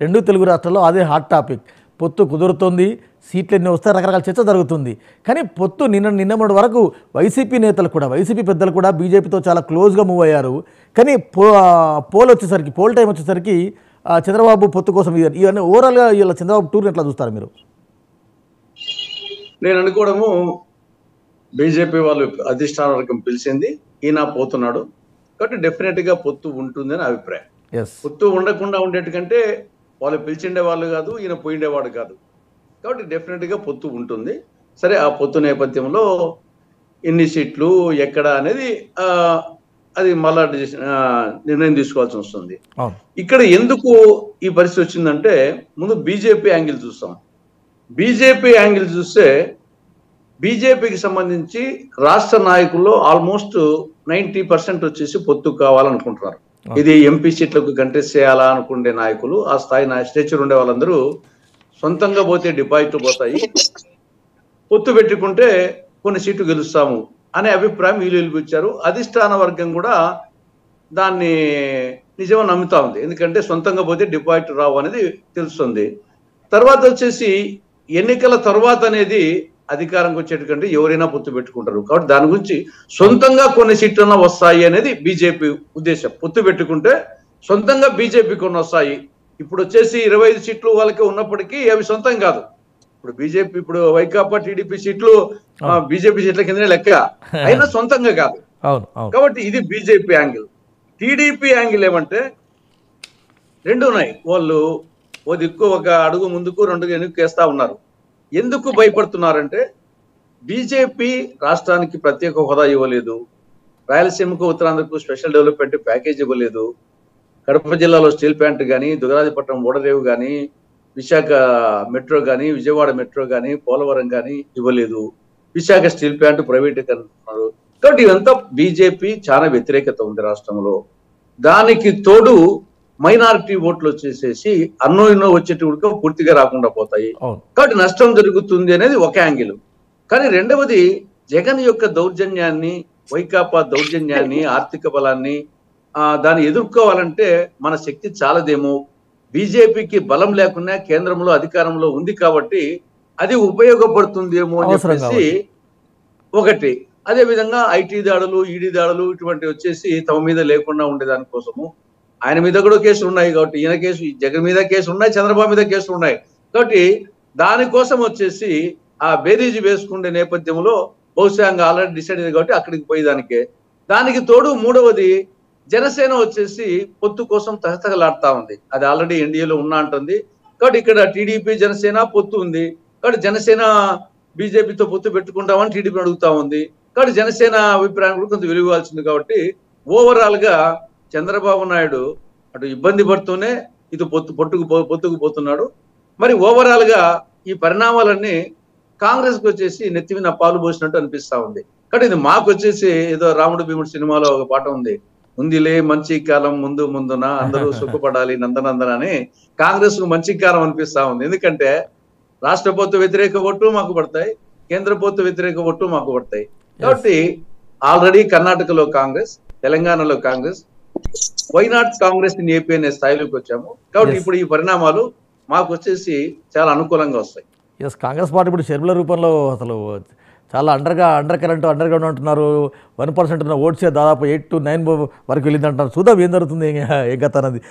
రెండు తెలుగు రాష్ట్రాల్లో అదే హాట్ టాపిక్. పొత్తు కుదురుతుంది, సీట్లు ఎన్ని వస్తాయి, రకరకాల చర్చ జరుగుతుంది. కానీ పొత్తు నిన్నటి వరకు వైసీపీ నేతలు కూడా, వైసీపీ పెద్దలు కూడా బీజేపీతో చాలా క్లోజ్గా మూవ్ అయ్యారు. కానీ పోల్ టైం వచ్చేసరికి చంద్రబాబు పొత్తు కోసం ఇవన్నీ ఓవరాల్గా ఇలా చంద్రబాబు టూర్ని ఎట్లా చూస్తారు మీరు? నేను అనుకోవడము బీజేపీ వాళ్ళు అధిష్టాన వర్గం పిలిచింది, ఈయన పోతున్నాడు కాబట్టి డెఫినెట్గా పొత్తు ఉంటుంది అని అభిప్రాయం. పొత్తు ఉండకుండా ఉండేట్టుకంటే వాళ్ళు పిలిచిండే వాళ్ళు కాదు, ఈయన పోయిండేవాడు కాదు, కాబట్టి డెఫినెట్గా పొత్తు ఉంటుంది. సరే, ఆ పొత్తు నేపథ్యంలో ఎన్ని సీట్లు ఎక్కడ అనేది అది మళ్ళా నిర్ణయం తీసుకోవాల్సి వస్తుంది. ఇక్కడ ఎందుకు ఈ పరిస్థితి వచ్చిందంటే ముందు బీజేపీ యాంగిల్ చూస్తాం. బీజేపీ యాంగిల్ చూస్తే బీజేపీకి సంబంధించి రాష్ట్ర నాయకుల్లో ఆల్మోస్ట్ 90% వచ్చేసి పొత్తు కావాలనుకుంటున్నారు. ఇది ఎంపీ సీట్లకు కంటెస్ట్ చేయాలా అనుకునే నాయకులు, ఆ స్థాయి స్టేచర్ ఉండే వాళ్ళందరూ సొంతంగా పోతే డిపాజిట్లు పోతాయి, పొత్తు పెట్టుకుంటే కొన్ని సీట్లు గెలుస్తాము అనే అభిప్రాయం వీళ్ళు వెలిపించారు. అధిష్టాన వర్గం కూడా దాన్ని నిజమని నమ్ముతా ఉంది, ఎందుకంటే సొంతంగా పోతే డిపాజిట్ రావు అనేది తెలుస్తుంది. తర్వాత వచ్చేసి ఎన్నికల తర్వాత అనేది అధికారంకి వచ్చేటకంటే ఎవరైనా పొత్తు పెట్టుకుంటారు, కాబట్టి దాని గురించి సొంతంగా కొన్ని సీట్లన్నా వస్తాయి అనేది బీజేపీ ఉద్దేశం. పొత్తు పెట్టుకుంటే సొంతంగా బీజేపీ కొన్ని వస్తాయి. ఇప్పుడు వచ్చేసి 25 సీట్లు వాళ్ళకి ఉన్నప్పటికీ అవి సొంతం కాదు. ఇప్పుడు బీజేపీ, ఇప్పుడు వైకాపా టీడీపీ సీట్లు బీజేపీ సీట్ల కిందనే లెక్క, అయినా సొంతంగా కాదు. కాబట్టి ఇది బీజేపీ యాంగిల్. టీడీపీ యాంగిల్ ఏమంటే రెండు ఉన్నాయి, వాళ్ళు ఓ దిక్కు ఒక అడుగు ముందుకు 2 వెనక్కేస్తా ఉన్నారు. ఎందుకు భయపడుతున్నారంటే బీజేపీ రాష్ట్రానికి ప్రత్యేక హోదా ఇవ్వలేదు, రాయలసీమకు ఉత్తరాంధ్రకు స్పెషల్ డెవలప్మెంట్ ప్యాకేజ్ ఇవ్వలేదు, కడప జిల్లాలో స్టీల్ ప్లాంట్ కానీ, దుగరాజపట్నం ఓడరేవు కానీ, విశాఖ మెట్రో కానీ, విజయవాడ మెట్రో కానీ, పోలవరం కానీ ఇవ్వలేదు, విశాఖ స్టీల్ ప్లాంట్ ప్రైవేటీకరణలు. కాబట్టి ఇదంతా బీజేపీ చాలా వ్యతిరేకత ఉంది రాష్ట్రంలో. దానికి తోడు మైనారిటీ ఓట్లు వచ్చేసేసి అన్నో ఇన్నో వచ్చేటికి పూర్తిగా రాకుండా పోతాయి, కాబట్టి నష్టం జరుగుతుంది అనేది ఒక యాంగిల్. కానీ రెండవది జగన్ యొక్క దౌర్జన్యాన్ని, వైకాపా దౌర్జన్యాన్ని, ఆర్థిక బలాన్ని దాన్ని ఎదుర్కోవాలంటే మన శక్తి చాలదేమో, బీజేపీకి బలం లేకుండా కేంద్రంలో అధికారంలో ఉంది కాబట్టి అది ఉపయోగపడుతుందేమో అని చెప్పేసి ఒకటి. అదే విధంగా ఐటీ దాడులు, ఈడీ దాడులు ఇటువంటి వచ్చేసి తమ మీద లేకుండా ఉండేదాని కోసము, ఆయన మీద కూడా కేసులు ఉన్నాయి కాబట్టి, ఈయన కేసు, జగన్ మీద కేసులు ఉన్నాయి, చంద్రబాబు మీద కేసులు ఉన్నాయి కాబట్టి దానికోసం వచ్చేసి ఆ బేరీజు వేసుకునే నేపథ్యంలో బహుశా ఆల్రెడీ డిసైడ్ అయింది కాబట్టి అక్కడికి పోయేదానికే. దానికి తోడు మూడవది జనసేన వచ్చేసి పొత్తు కోసం తహతహలాడుతా ఉంది, అది ఆల్రెడీ ఎన్డీఏలో ఉన్నా అంటుంది కాబట్టి ఇక్కడ టీడీపీ జనసేన పొత్తు ఉంది కాబట్టి జనసేన బీజేపీతో పొత్తు పెట్టుకుంటామని టీడీపీ అడుగుతా ఉంది కాబట్టి జనసేన అభిప్రాయం కూడా కొంత వెలుగువాల్సింది. కాబట్టి ఓవరాల్ గా చంద్రబాబు నాయుడు అటు ఇబ్బంది పడుతూనే ఇది పొత్తుకు పోతున్నాడు. మరి ఓవరాల్ గా ఈ పరిణామాలన్నీ కాంగ్రెస్ కు వచ్చేసి నెత్తి మీద పాలు పోసినట్టు అనిపిస్తా ఉంది. కాబట్టి ఇది మాకు వచ్చేసి ఏదో రాముడు భీముడు సినిమాలో ఒక పాట ఉంది, ఉందిలే మంచి కాలం ముందు ముందున అందరూ సుఖపడాలి నందనందన అని. కాంగ్రెస్ కు మంచి కాలం అనిపిస్తా ఉంది, ఎందుకంటే రాష్ట్ర పొత్తు వ్యతిరేక ఓట్లు మాకు పడతాయి, కేంద్ర పొత్తు వ్యతిరేక ఓట్లు మాకు పడతాయి. కాబట్టి ఆల్రెడీ కర్ణాటకలో కాంగ్రెస్, తెలంగాణలో కాంగ్రెస్, వైనాట్ కాంగ్రెస్ ఏపీ అనే స్థాయిలోకి వచ్చాము. కాబట్టి ఇప్పుడు ఈ పరిణామాలు మాకు వచ్చేసి చాలా అనుకూలంగా వస్తాయి. కాంగ్రెస్ పార్టీ ఇప్పుడు షర్మిల రూపంలో అసలు చాలా అండర్ కరెంట్ అండర్ గ్రౌండ్ అంటున్నారు. 1% ఉన్న ఓట్స్ దాదాపు 8 to 9 వరకు వెళ్ళింది అంటున్నారు. చూద్దాం ఏం జరుగుతుంది, ఏం గత అన్నది.